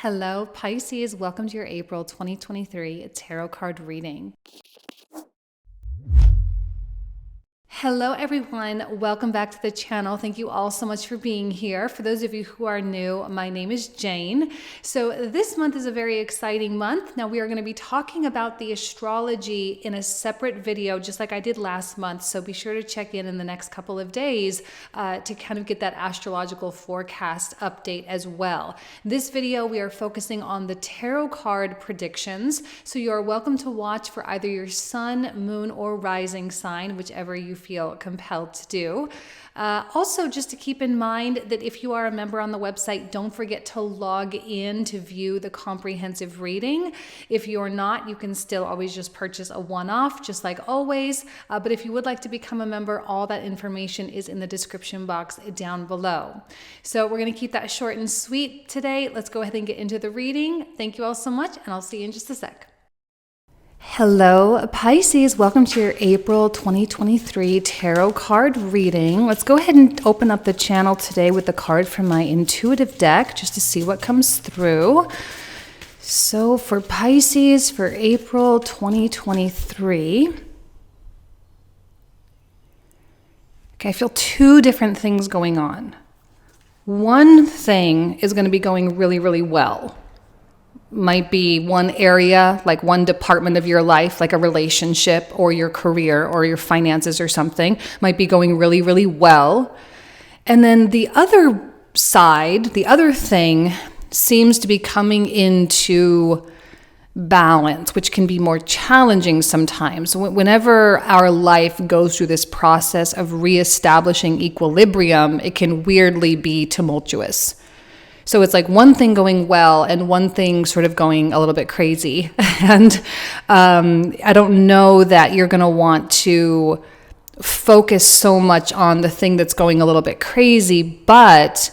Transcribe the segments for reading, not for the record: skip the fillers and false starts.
Hello, Pisces. Welcome to your April 2023 tarot card reading. Hello, everyone. Welcome back to the channel. Thank you all so much for being here. For those of you who are new, my name is Jane. So this month is a very exciting month. Now we are going to be talking about the astrology in a separate video, just like I did last month. So be sure to check in the next couple of days to kind of get that astrological forecast update as well. This video, we are focusing on the tarot card predictions. So you are welcome to watch for either your sun, moon, or rising sign, whichever you feel compelled to do. Also, just to keep in mind that if you are a member on the website, don't forget to log in to view the comprehensive reading. If you're not, you can still always just purchase a one-off, just like always. But if you would like to become a member, all that information is in the description box down below. So we're going to keep that short and sweet today. Let's go ahead and get into the reading. Thank you all so much, and I'll see you in just a sec. Hello, Pisces. Welcome to your April 2023 tarot card reading. Let's go ahead and open up the channel today with the card from my intuitive deck just to see what comes through. So for Pisces for April 2023, okay, I feel two different things going on. One thing is going to be going really, really well. Might be one area, like one department of your life, like a relationship or your career or your finances or something, might be going really, really well. And then the other side, the other thing seems to be coming into balance, which can be more challenging sometimes. Whenever our life goes through this process of reestablishing equilibrium, it can weirdly be tumultuous. So it's like one thing going well and one thing sort of going a little bit crazy. And I don't know that you're going to want to focus so much on the thing that's going a little bit crazy, but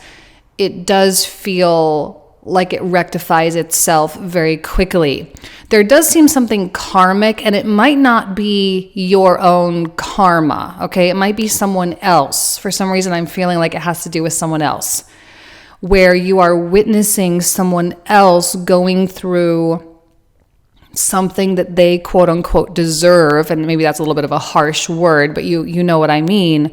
it does feel like it rectifies itself very quickly. There does seem something karmic, and it might not be your own karma, okay? It might be someone else. For some reason, I'm feeling like it has to do with someone else, where you are witnessing someone else going through something that they quote unquote deserve. And maybe that's a little bit of a harsh word, but you know what I mean,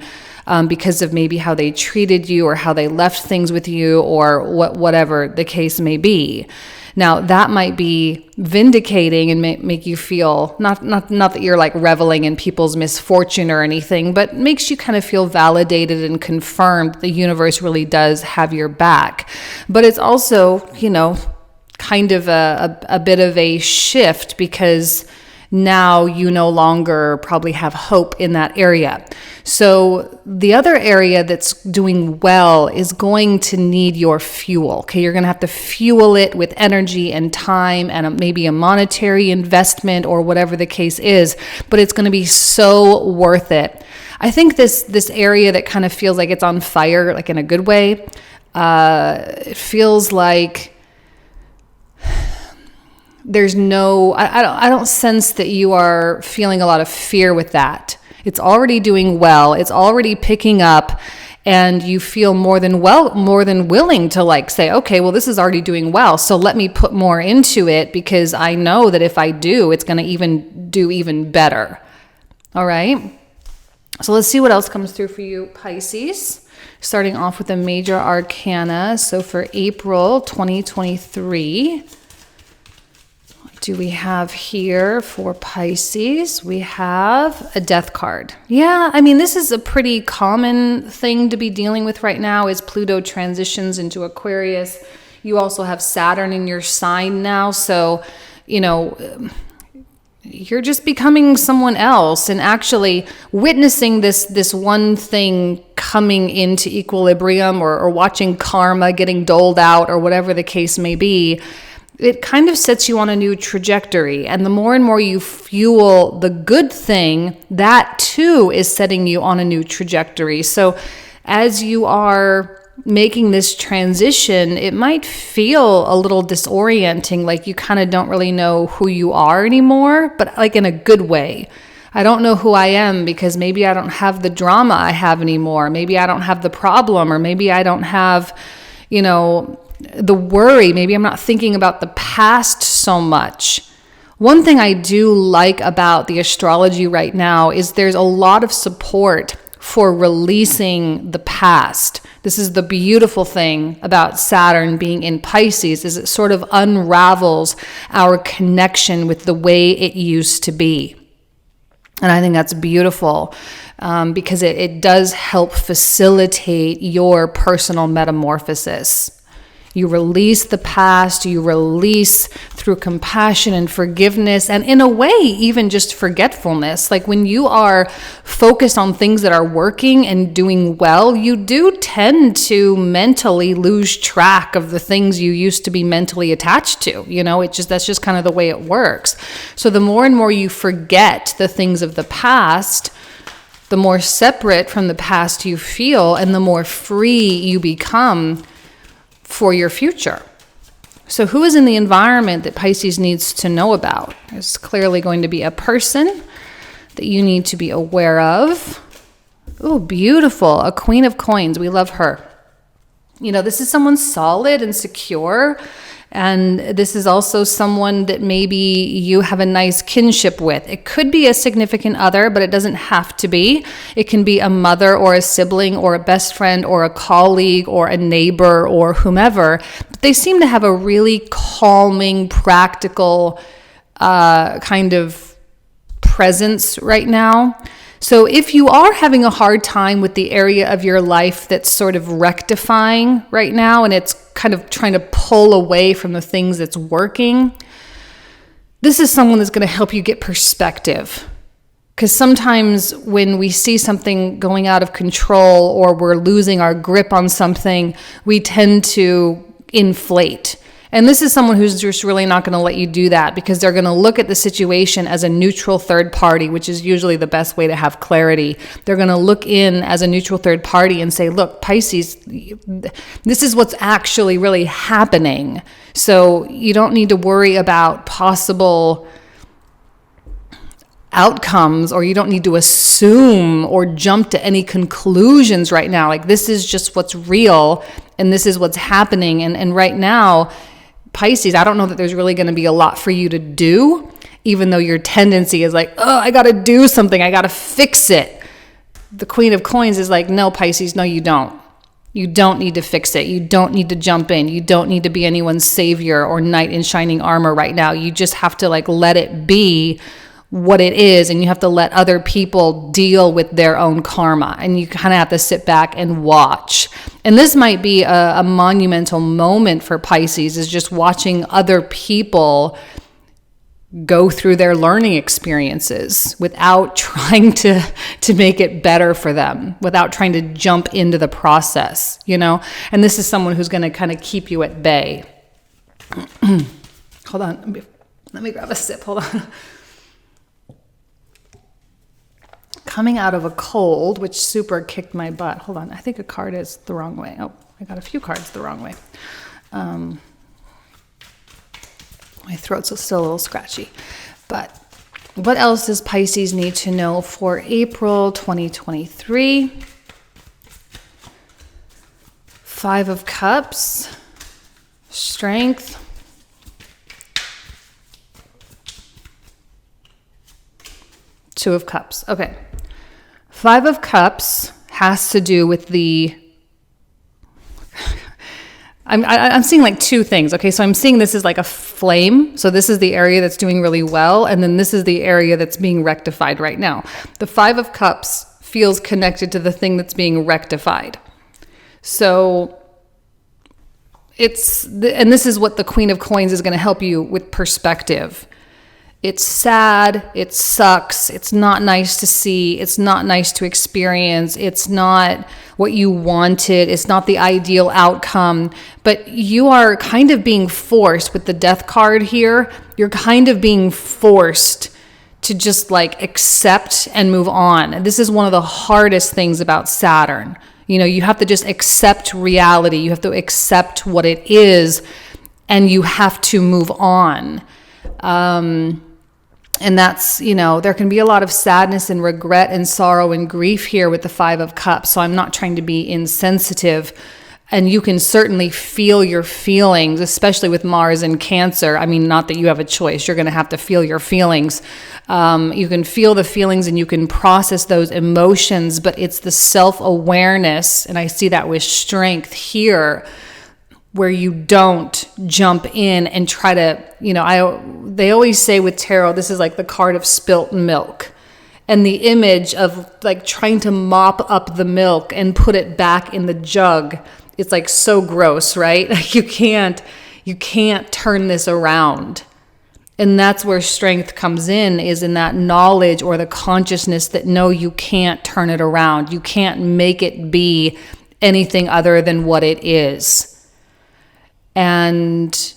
because of maybe how they treated you or how they left things with you or whatever the case may be. Now that might be vindicating and make you feel not that you're like reveling in people's misfortune or anything, but makes you kind of feel validated and confirmed that the universe really does have your back. But it's also, kind of a bit of a shift because now you no longer probably have hope in that area. So the other area that's doing well is going to need your fuel. Okay, you're going to have to fuel it with energy and time and maybe a monetary investment or whatever the case is, but it's going to be so worth it. I think this area that kind of feels like it's on fire, like in a good way, it feels like there's no, I don't sense that you are feeling a lot of fear with that. It's already doing well. It's already picking up, and you feel more than willing to say, okay, well, this is already doing well. So let me put more into it because I know that if I do, it's going to do even better. All right. So let's see what else comes through for you, Pisces. Starting off with a major arcana. So for April 2023, do we have here for Pisces? We have a death card. Yeah, I mean, this is a pretty common thing to be dealing with right now as Pluto transitions into Aquarius. You also have Saturn in your sign now. So, you're just becoming someone else and actually witnessing this one thing coming into equilibrium or watching karma getting doled out or whatever the case may be. It kind of sets you on a new trajectory. And the more and more you fuel the good thing, that too is setting you on a new trajectory. So as you are making this transition, it might feel a little disorienting, like you kind of don't really know who you are anymore, but like in a good way. I don't know who I am because maybe I don't have the drama I have anymore. Maybe I don't have the problem, or maybe I don't have, the worry, maybe I'm not thinking about the past so much. One thing I do like about the astrology right now is there's a lot of support for releasing the past. This is the beautiful thing about Saturn being in Pisces, is it sort of unravels our connection with the way it used to be. And I think that's beautiful because it does help facilitate your personal metamorphosis. You release the past, you release through compassion and forgiveness, and in a way, even just forgetfulness. Like when you are focused on things that are working and doing well, you do tend to mentally lose track of the things you used to be mentally attached to. You know, that's just kind of the way it works. So the more and more you forget the things of the past, the more separate from the past you feel, and the more free you become for your future. So who is in the environment that Pisces needs to know about? There's clearly going to be a person that you need to be aware of. Oh, beautiful. A Queen of Coins. We love her. You know, this is someone solid and secure. And this is also someone that maybe you have a nice kinship with. It could be a significant other, but it doesn't have to be. It can be a mother or a sibling or a best friend or a colleague or a neighbor or whomever. But they seem to have a really calming, practical kind of presence right now. So if you are having a hard time with the area of your life that's sort of rectifying right now, and it's kind of trying to pull away from the things that's working, this is someone that's going to help you get perspective. Because sometimes when we see something going out of control or we're losing our grip on something, we tend to inflate. And this is someone who's just really not going to let you do that, because they're going to look at the situation as a neutral third party, which is usually the best way to have clarity. They're going to look in as a neutral third party and say, look, Pisces, this is what's actually really happening. So you don't need to worry about possible outcomes, or you don't need to assume or jump to any conclusions right now. Like, this is just what's real, and this is what's happening. And right now, Pisces, I don't know that there's really going to be a lot for you to do, even though your tendency is like, oh, I got to do something. I got to fix it. The Queen of Coins is like, no, Pisces, no, you don't. You don't need to fix it. You don't need to jump in. You don't need to be anyone's savior or knight in shining armor right now. You just have to let it be what it is, and you have to let other people deal with their own karma, and you kind of have to sit back and watch. And this might be a monumental moment for Pisces, is just watching other people go through their learning experiences without trying to make it better for them, without trying to jump into the process, you know? And this is someone who's going to kind of keep you at bay. Hold on. Let me grab a sip. Hold on. Coming out of a cold, which super kicked my butt. Hold on, I think a card is the wrong way. Oh, I got a few cards the wrong way. My throat's still a little scratchy. But what else does Pisces need to know for April 2023? 5 of Cups, strength. Two of Cups. Okay. 5 of Cups has to do with the... I'm seeing like two things. Okay, so I'm seeing this is like a flame. So this is the area that's doing really well, and then this is the area that's being rectified right now. The 5 of Cups feels connected to the thing that's being rectified. So and this is what the Queen of Coins is going to help you with perspective. It's sad, it sucks, it's not nice to see, it's not nice to experience, it's not what you wanted, it's not the ideal outcome, but you are kind of being forced with the Death card here. You're kind of being forced to just accept and move on. And this is one of the hardest things about Saturn. You know, you have to just accept reality, you have to accept what it is, and you have to move on. And that's, there can be a lot of sadness and regret and sorrow and grief here with the 5 of Cups. So I'm not trying to be insensitive And you can certainly feel your feelings, especially with Mars in Cancer. I mean, not that you have a choice. You're going to have to feel your feelings. You can feel the feelings and you can process those emotions, but it's the self-awareness, and I see that with strength here, where you don't jump in and try to, they always say with tarot, this is like the card of spilt milk. And the image of like trying to mop up the milk and put it back in the jug, it's like so gross, right? Like you can't turn this around. And that's where strength comes in, is in that knowledge or the consciousness that no, you can't turn it around. You can't make it be anything other than what it is. And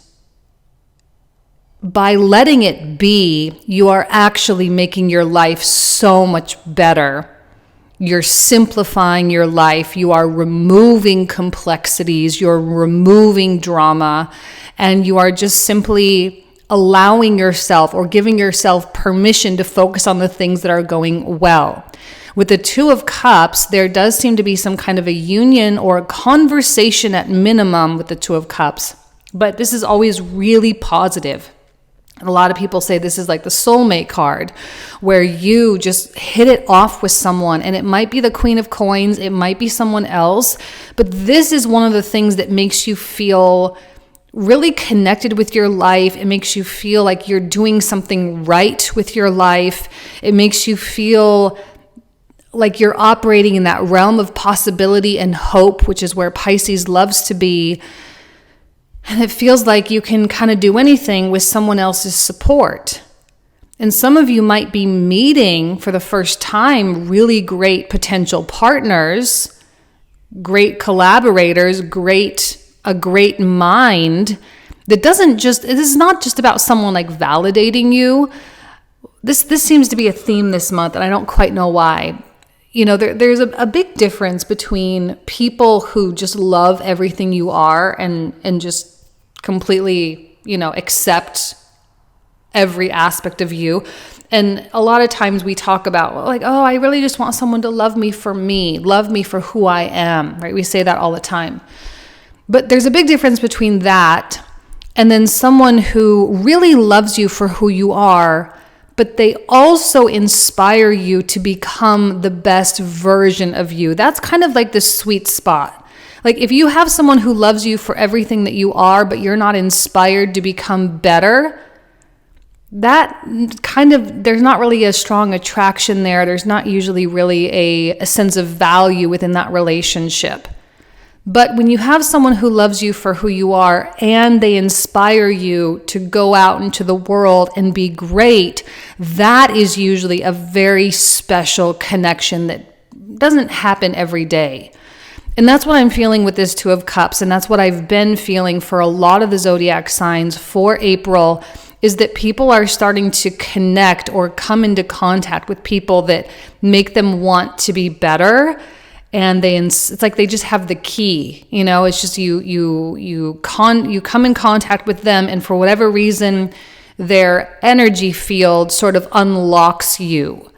by letting it be, you are actually making your life so much better. You're simplifying your life. You are removing complexities. You're removing drama. And you are just simply allowing yourself or giving yourself permission to focus on the things that are going well. With the Two of Cups, there does seem to be some kind of a union or a conversation at minimum with the Two of Cups. But this is always really positive. A lot of people say this is like the soulmate card, where you just hit it off with someone, and it might be the Queen of Coins, it might be someone else, but this is one of the things that makes you feel really connected with your life. It makes you feel like you're doing something right with your life. It makes you feel like you're operating in that realm of possibility and hope, which is where Pisces loves to be. And it feels like you can kind of do anything with someone else's support. And some of you might be meeting for the first time really great potential partners, great collaborators, a great mind that this is not just about someone like validating you. This seems to be a theme this month, and I don't quite know why. There's a big difference between people who just love everything you are and just completely, accept every aspect of you. And a lot of times we talk about like, oh, I really just want someone to love me for who I am, right? We say that all the time. But there's a big difference between that and then someone who really loves you for who you are, but they also inspire you to become the best version of you. That's kind of like the sweet spot. Like if you have someone who loves you for everything that you are, but you're not inspired to become better, that kind of, there's not really a strong attraction there. There's not usually really a sense of value within that relationship. But when you have someone who loves you for who you are and they inspire you to go out into the world and be great, that is usually a very special connection that doesn't happen every day. And that's what I'm feeling with this Two of Cups, and that's what I've been feeling for a lot of the zodiac signs for April, is that people are starting to connect or come into contact with people that make them want to be better. And it's like they just have the key, it's just you come in contact with them, and for whatever reason, their energy field sort of unlocks you.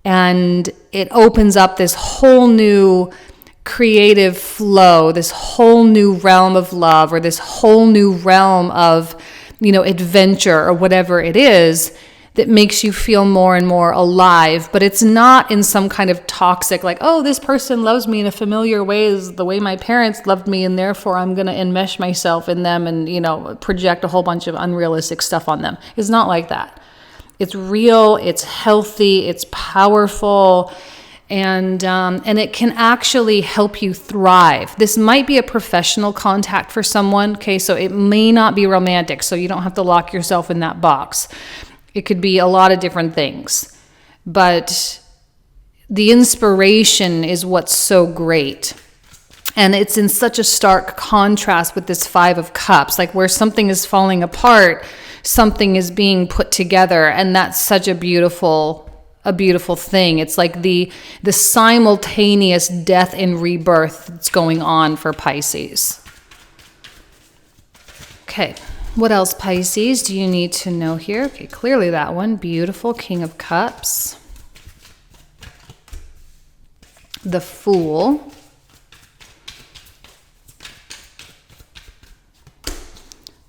And it opens up this whole new creative flow, this whole new realm of love, or this whole new realm of, adventure, or whatever it is, that makes you feel more and more alive. But it's not in some kind of toxic, like, oh, this person loves me in a familiar way as the way my parents loved me, and therefore I'm going to enmesh myself in them and, project a whole bunch of unrealistic stuff on them. It's not like that. It's real, it's healthy, it's powerful, and it can actually help you thrive. This might be a professional contact for someone, okay? So it may not be romantic, so you don't have to lock yourself in that box. It could be a lot of different things. But the inspiration is what's so great. And it's in such a stark contrast with this Five of Cups, like where something is falling apart, something is being put together, and that's such a beautiful thing. It's like the simultaneous death and rebirth that's going on for Pisces. Okay, what else, Pisces, do you need to know here? Okay, clearly that one. Beautiful, King of Cups. The Fool.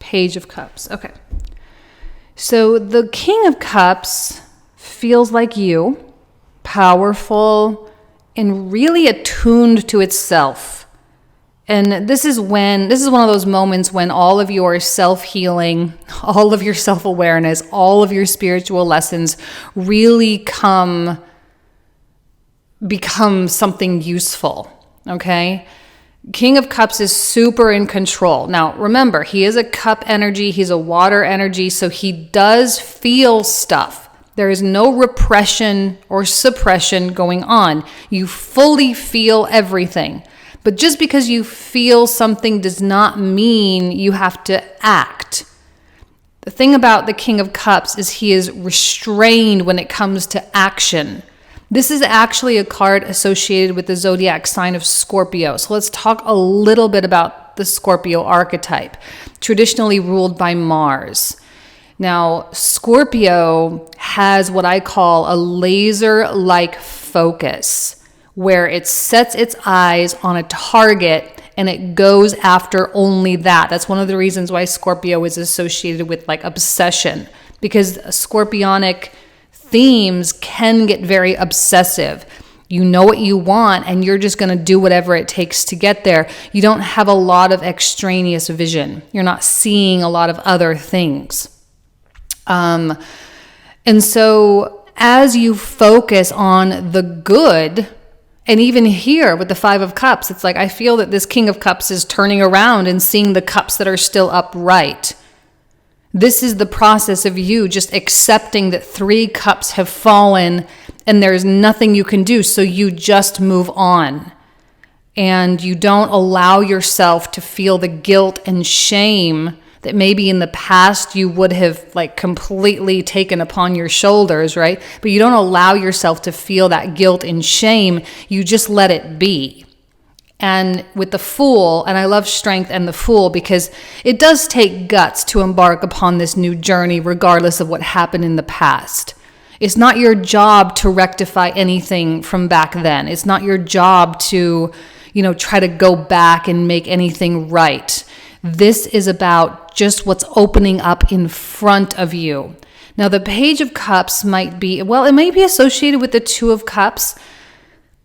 Page of Cups. Okay. So the King of Cups feels like you, powerful and really attuned to itself. And this is one of those moments when all of your self-healing, all of your self-awareness, all of your spiritual lessons really become something useful, okay? King of Cups is super in control. Now, remember, he is a cup energy. He's a water energy, so he does feel stuff. There is no repression or suppression going on. You fully feel everything. But just because you feel something does not mean you have to act. The thing about the King of Cups is he is restrained when it comes to action. This is actually a card associated with the zodiac sign of Scorpio. So let's talk a little bit about the Scorpio archetype, traditionally ruled by Mars. Now, Scorpio has what I call a laser-like focus, where it sets its eyes on a target and it goes after only that. That's one of the reasons why Scorpio is associated with like obsession, because scorpionic themes can get very obsessive. You know what you want and you're just going to do whatever it takes to get there. You don't have a lot of extraneous vision. You're not seeing a lot of other things. And so as you focus on the good, and even here with the Five of Cups, it's like I feel that this King of Cups is turning around and seeing the cups that are still upright. This is the process of you just accepting that 3 cups have fallen and there's nothing you can do. So you just move on and you don't allow yourself to feel the guilt and shame that maybe in the past you would have like completely taken upon your shoulders, right? But you don't allow yourself to feel that guilt and shame. You just let it be. And with the Fool, and I love Strength and the Fool because it does take guts to embark upon this new journey regardless of what happened in the past. It's not your job to rectify anything from back then. It's not your job to, try to go back and make anything right. This is about just what's opening up in front of you. Now, the Page of Cups might be associated with the Two of Cups.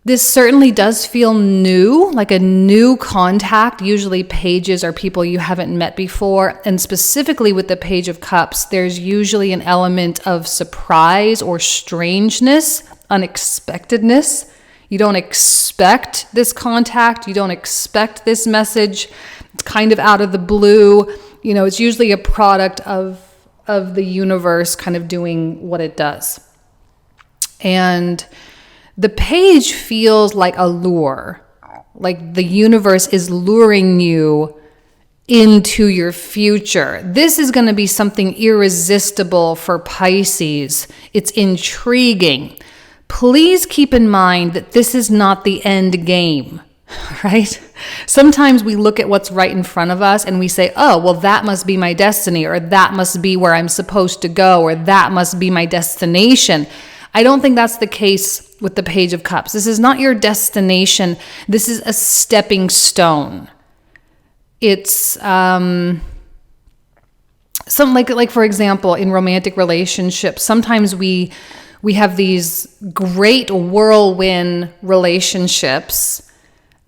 This certainly does feel new, like a new contact. Usually pages are people you haven't met before. And specifically with the Page of Cups, there's usually an element of surprise or strangeness, unexpectedness. You don't expect this contact. You don't expect this message. It's kind of out of the blue. It's usually a product of the universe kind of doing what it does. And the page feels like a lure, like the universe is luring you into your future. This is going to be something irresistible for Pisces. It's intriguing. Please keep in mind that this is not the end game, right? Sometimes we look at what's right in front of us and we say, oh, well, that must be my destiny, or that must be where I'm supposed to go, or that must be my destination. I don't think that's the case with the Page of Cups. This is not your destination. This is a stepping stone. It's something like for example, in romantic relationships, sometimes we have these great whirlwind relationships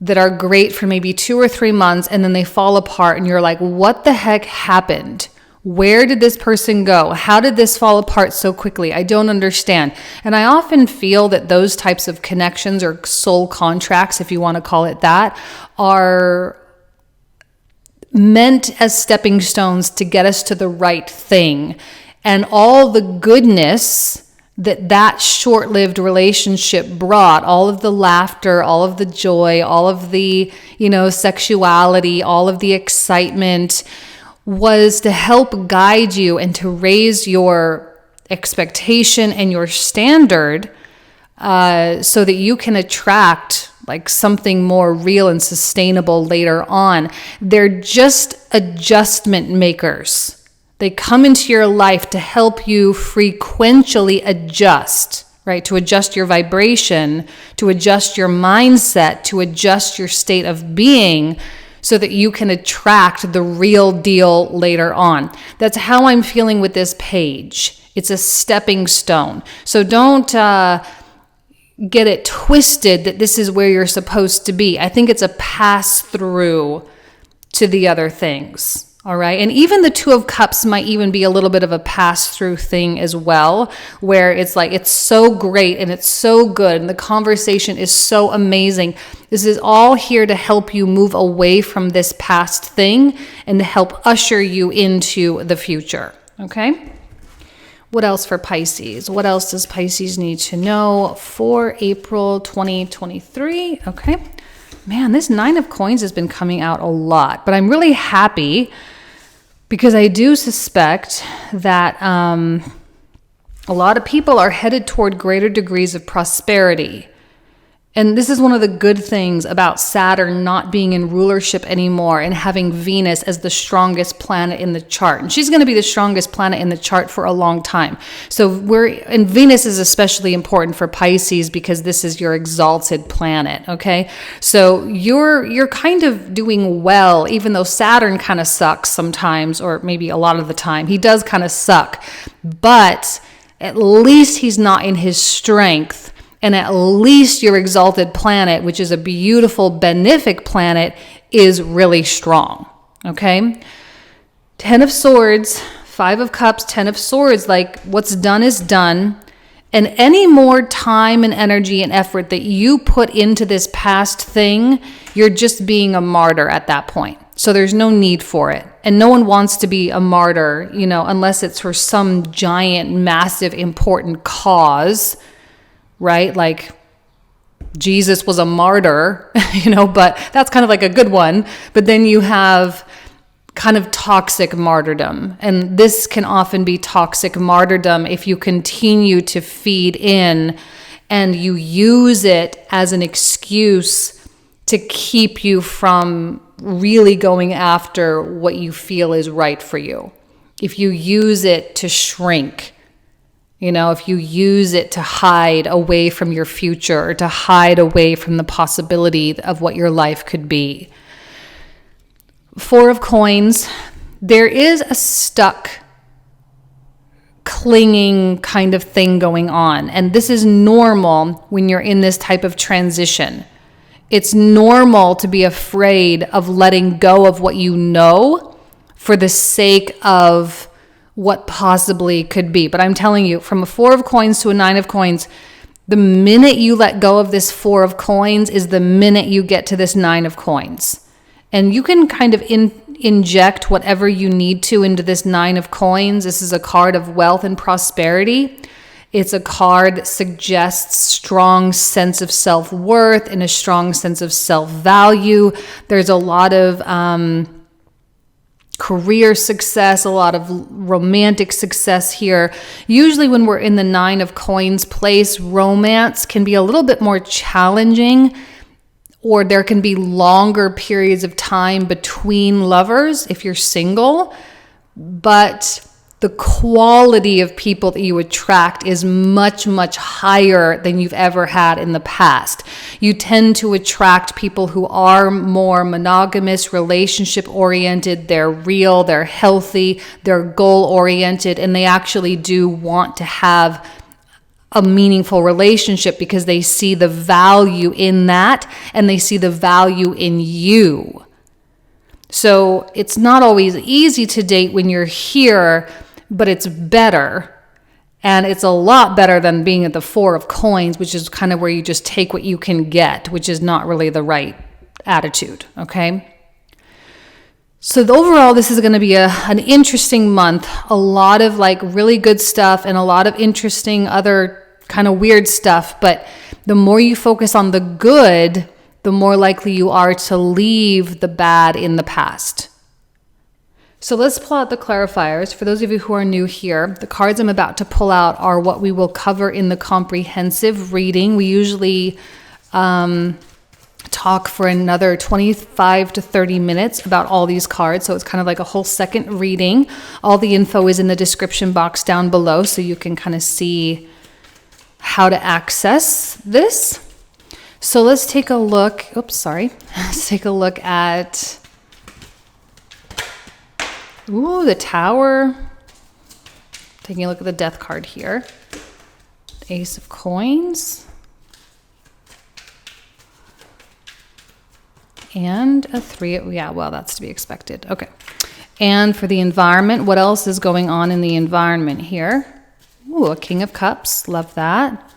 that are great for maybe 2 or 3 months, and then they fall apart and you're like, what the heck happened? Where did this person go? How did this fall apart so quickly? I don't understand. And I often feel that those types of connections or soul contracts, if you want to call it that, are meant as stepping stones to get us to the right thing. And all the goodness that short-lived relationship brought, all of the laughter, all of the joy, all of the, sexuality, all of the excitement, was to help guide you and to raise your expectation and your standard so that you can attract like something more real and sustainable later on. They're just adjustment makers. They come into your life to help you frequentially adjust, right? To adjust your vibration, to adjust your mindset, to adjust your state of being, so that you can attract the real deal later on. That's how I'm feeling with this page. It's a stepping stone. So don't get it twisted that this is where you're supposed to be. I think it's a pass through to the other things. All right. And even the Two of Cups might even be a little bit of a pass through thing as well, where it's like, it's so great and it's so good and the conversation is so amazing. This is all here to help you move away from this past thing and to help usher you into the future. Okay. What else for Pisces? What else does Pisces need to know for April 2023? Okay. Man, this Nine of Coins has been coming out a lot, but I'm really happy because I do suspect that a lot of people are headed toward greater degrees of prosperity. And this is one of the good things about Saturn not being in rulership anymore and having Venus as the strongest planet in the chart. And she's going to be the strongest planet in the chart for a long time. So and Venus is especially important for Pisces because this is your exalted planet, okay? So you're kind of doing well, even though Saturn kind of sucks sometimes, or maybe a lot of the time. He does kind of suck, but at least he's not in his strength. And at least your exalted planet, which is a beautiful, benefic planet, is really strong, okay? 10 of Swords, 5 of Cups, 10 of Swords, like what's done is done. And any more time and energy and effort that you put into this past thing, you're just being a martyr at that point. So there's no need for it. And no one wants to be a martyr, unless it's for some giant, massive, important cause, right? Like Jesus was a martyr, but that's kind of like a good one. But then you have kind of toxic martyrdom. And this can often be toxic martyrdom if you continue to feed in and you use it as an excuse to keep you from really going after what you feel is right for you. If you use it to shrink, if you use it to hide away from your future or to hide away from the possibility of what your life could be. 4 of Coins, there is a stuck, clinging kind of thing going on. And this is normal when you're in this type of transition. It's normal to be afraid of letting go of what you know for the sake of what possibly could be. But I'm telling you, from a 4 of Coins to a 9 of Coins, the minute you let go of this 4 of Coins is the minute you get to this 9 of Coins. And you can kind of inject whatever you need to into this 9 of Coins. This is a card of wealth and prosperity. It's a card that suggests strong sense of self-worth and a strong sense of self-value. There's a lot of career success, a lot of romantic success here. Usually when we're in the 9 of Coins place, romance can be a little bit more challenging, or there can be longer periods of time between lovers if you're single. But the quality of people that you attract is much, much higher than you've ever had in the past. You tend to attract people who are more monogamous, relationship-oriented, they're real, they're healthy, they're goal-oriented, and they actually do want to have a meaningful relationship because they see the value in that and they see the value in you. So it's not always easy to date when you're here, but it's better. And it's a lot better than being at the 4 of Coins, which is kind of where you just take what you can get, which is not really the right attitude, okay? So overall, this is going to be an interesting month. A lot of like really good stuff and a lot of interesting other kind of weird stuff. But the more you focus on the good, the more likely you are to leave the bad in the past. So let's pull out the clarifiers. For those of you who are new here, the cards I'm about to pull out are what we will cover in the comprehensive reading. We usually talk for another 25 to 30 minutes about all these cards. So it's kind of like a whole second reading. All the info is in the description box down below, so you can kind of see how to access this. So let's take a look. Let's take a look at Ooh, the Tower. Taking a look at the Death card here. Ace of Coins. And a 3. Yeah, well, that's to be expected. Okay. And for the environment, what else is going on in the environment here? Ooh, a King of Cups. Love that.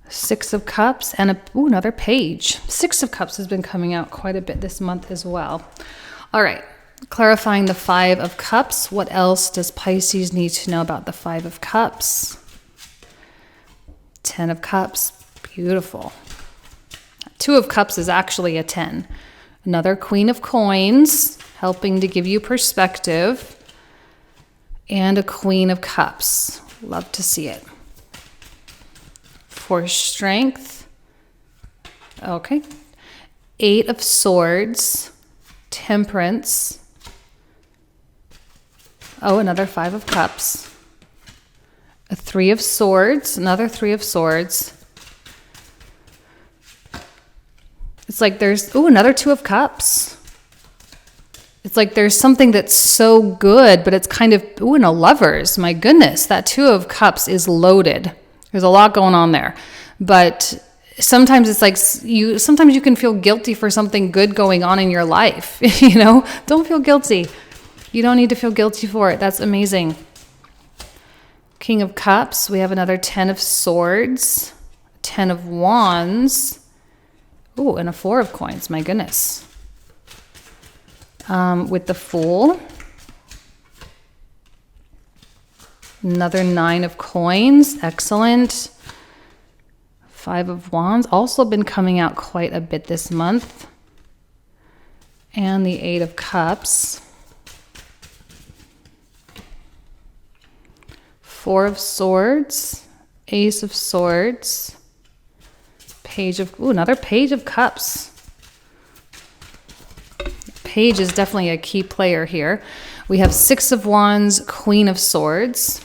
6 of Cups and another Page. 6 of Cups has been coming out quite a bit this month as well. All right. Clarifying the 5 of Cups. What else does Pisces need to know about the 5 of Cups? 10 of Cups. Beautiful. 2 of Cups is actually a 10. Another Queen of Coins, helping to give you perspective. And a Queen of Cups. Love to see it. For strength. Okay. 8 of Swords. Temperance. Oh, another 5 of Cups. A 3 of Swords. Another 3 of Swords. It's like there's, another 2 of Cups. It's like there's something that's so good, but it's kind of, and a Lovers. My goodness, that 2 of Cups is loaded. There's a lot going on there. But sometimes it's like, sometimes you can feel guilty for something good going on in your life. You know, don't feel guilty. You don't need to feel guilty for it. That's amazing. King of Cups. We have another 10 of Swords. 10 of Wands. Ooh, and a 4 of Coins. My goodness. With the Fool. Another 9 of Coins. Excellent. 5 of Wands. Also been coming out quite a bit this month. And the 8 of Cups. 4 of Swords. Ace of Swords. Page of, another Page of Cups. Page is definitely a key player here. We have 6 of Wands, Queen of Swords.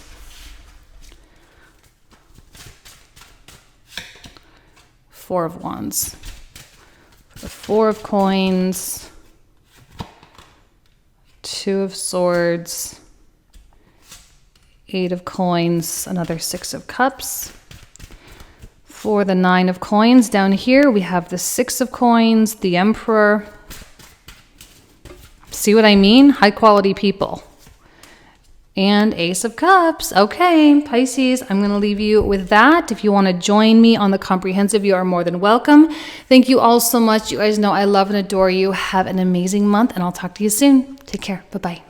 4 of Wands. The 4 of Coins. 2 of Swords. 8 of Coins, another 6 of Cups. For the 9 of Coins down here, we have the 6 of Coins, the Emperor. See what I mean? High quality people. And Ace of Cups. Okay, Pisces, I'm going to leave you with that. If you want to join me on the comprehensive, you are more than welcome. Thank you all so much. You guys know I love and adore you. Have an amazing month, and I'll talk to you soon. Take care. Bye-bye.